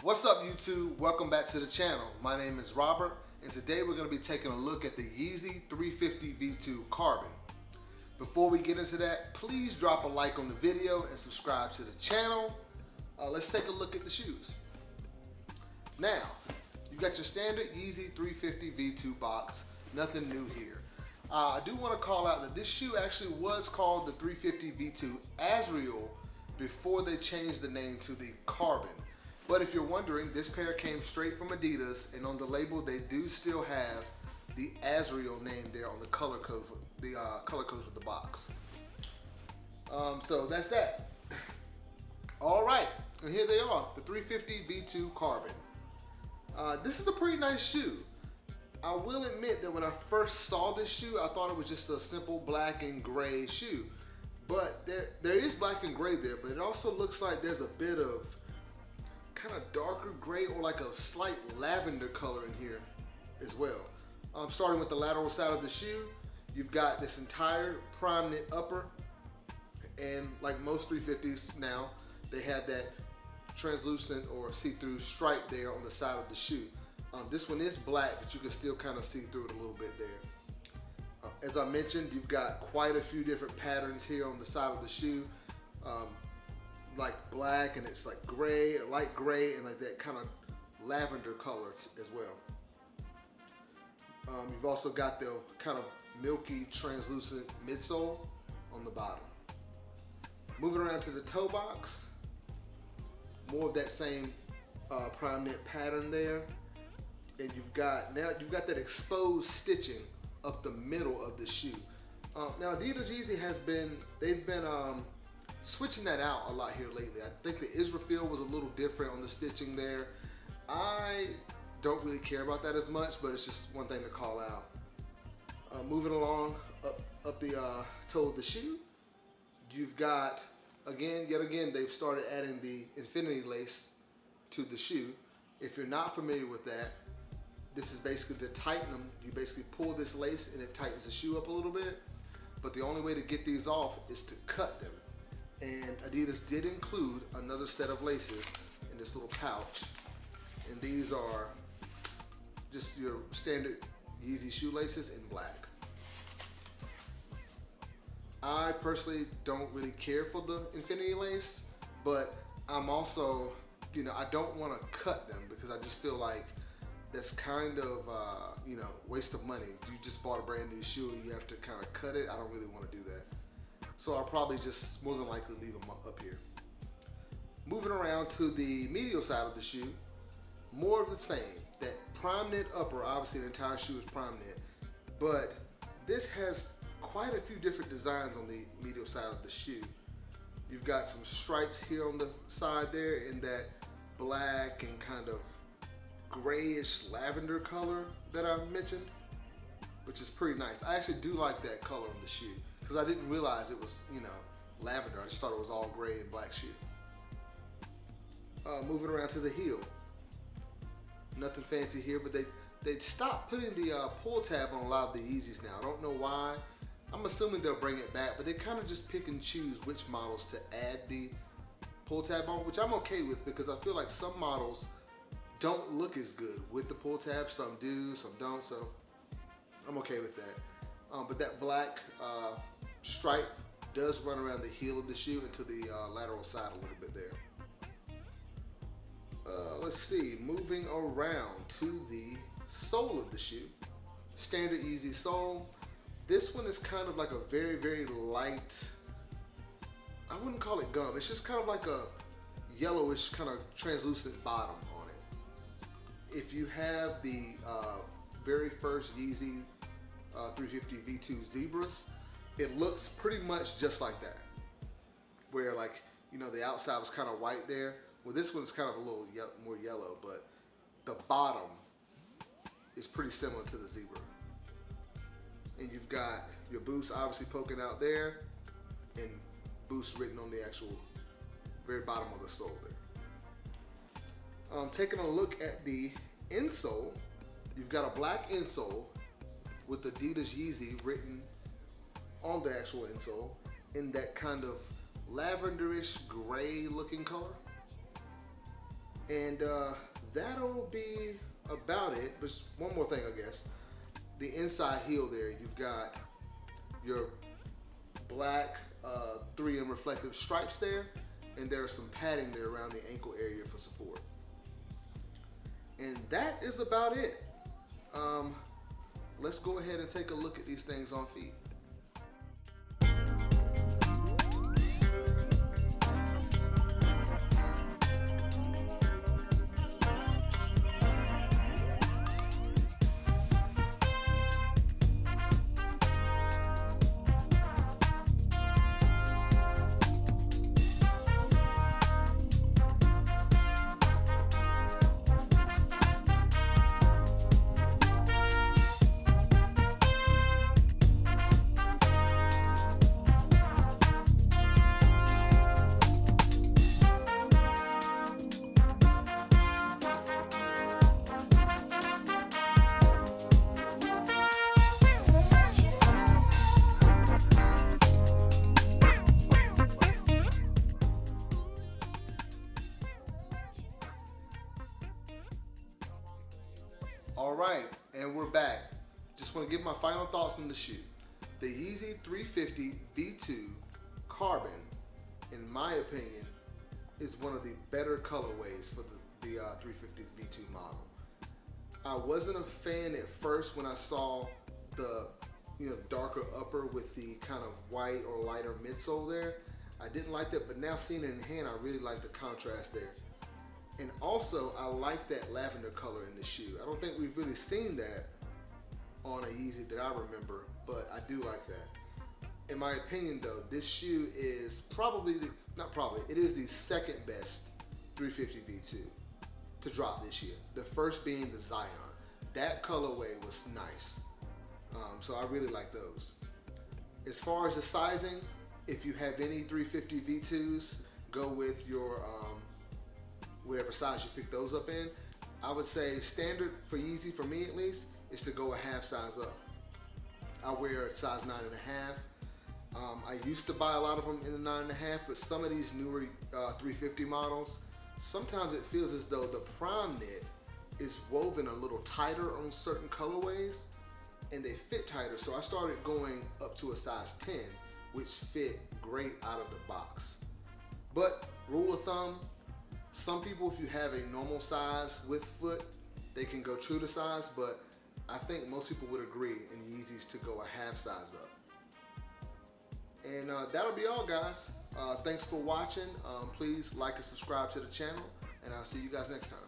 What's up YouTube? Welcome back to the channel. My name is Robert and today we're going to be taking a look at the Yeezy 350 V2 Carbon. Before we get into that, please drop a like on the video and subscribe to the channel. Let's take a look at the shoes. Now, you got your standard Yeezy 350 V2 box, nothing new here. I do want to call out that this shoe actually was called the 350 V2 Azrael before they changed the name to the Carbon. But if you're wondering, this pair came straight from Adidas, and on the label they do still have the Azrael name there on the color code for the box. So that's that. All right, and here they are, the 350 V2 Carbon. This is a pretty nice shoe. I will admit that when I first saw this shoe, I thought it was just a simple black and gray shoe. But there is black and gray there, but it also looks like there's a bit of kind of darker gray or like a slight lavender color in here as well. Starting with the lateral side of the shoe, you've got this entire prime knit upper, and like most 350s now, they have that translucent or see-through stripe there on the side of the shoe. This one is black, but you can still kind of see through it a little bit there. As I mentioned, you've got quite a few different patterns here on the side of the shoe. Like black, and it's like gray, light gray, and like that kind of lavender color as well. You've also got the kind of milky translucent midsole on the bottom. Moving around to the toe box, more of that same prime knit pattern there, and you've got that exposed stitching up the middle of the shoe. Now Adidas Yeezy they've been switching that out a lot here lately. I think the Israfil was a little different on the stitching there. I don't really care about that as much, but it's just one thing to call out. Moving along up the toe of the shoe, you've got, yet again, they've started adding the infinity lace to the shoe. If you're not familiar with that, this is basically to tighten them. You basically pull this lace and it tightens the shoe up a little bit, but the only way to get these off is to cut them. And Adidas did include another set of laces in this little pouch. And these are just your standard Yeezy shoelaces in black. I personally don't really care for the infinity lace, but I'm also, I don't want to cut them because I just feel like that's kind of, waste of money. You just bought a brand new shoe and you have to kind of cut it. I don't really want to do that. So I'll probably just more than likely leave them up here. Moving around to the medial side of the shoe, more of the same. That prime knit upper, obviously the entire shoe is prime knit, but this has quite a few different designs on the medial side of the shoe. You've got some stripes here on the side there in that black and kind of grayish lavender color that I mentioned, which is pretty nice. I actually do like that color on the shoe, because I didn't realize it was, lavender. I just thought it was all gray and black shoe. Moving around to the heel. Nothing fancy here, but they stopped putting the pull tab on a lot of the Yeezys now. I don't know why. I'm assuming they'll bring it back, but they kind of just pick and choose which models to add the pull tab on, which I'm okay with because I feel like some models don't look as good with the pull tab. Some do, some don't, so I'm okay with that. But that black stripe does run around the heel of the shoe into the lateral side a little bit there. Let's see, moving around to the sole of the shoe. Standard Yeezy sole. This one is kind of like a very, very light, I wouldn't call it gum. It's just kind of like a yellowish kind of translucent bottom on it. If you have the very first Yeezy 350 V2 Zebras, it looks pretty much just like that, where the outside was kind of white there. Well, this one's kind of a little more yellow, but the bottom is pretty similar to the Zebra. And you've got your Boost obviously poking out there, and Boost written on the actual very bottom of the sole there. Taking a look at the insole, you've got a black insole with Adidas Yeezy written on the actual insole in that kind of lavenderish gray looking color. And that'll be about it. But just one more thing, I guess. The inside heel there, you've got your black 3M reflective stripes there, and there's some padding there around the ankle area for support. And that is about it. Let's go ahead and take a look at these things on feet. All right, and we're back. Just want to give my final thoughts on the shoe. The Yeezy 350 V2 Carbon, in my opinion, is one of the better colorways for the 350 V2 model. I wasn't a fan at first when I saw the darker upper with the kind of white or lighter midsole there. I didn't like that, but now seeing it in hand, I really like the contrast there. And also, I like that lavender color in the shoe. I don't think we've really seen that on a Yeezy that I remember, but I do like that. In my opinion though, this shoe is probably, it is the second best 350 V2 to drop this year. The first being the Zion. That colorway was nice. So I really like those. As far as the sizing, if you have any 350 V2s, go with your whatever size you pick those up in. I would say standard for Yeezy, for me at least, is to go a half size up. I wear a size 9.5. I used to buy a lot of them in the 9.5, but some of these newer 350 models, sometimes it feels as though the prime knit is woven a little tighter on certain colorways, and they fit tighter. So I started going up to a size 10, which fit great out of the box. But rule of thumb, some people, if you have a normal size with foot, they can go true to size, but I think most people would agree in Yeezys to go a half size up. And that'll be all, guys. Thanks for watching. Please like and subscribe to the channel, and I'll see you guys next time.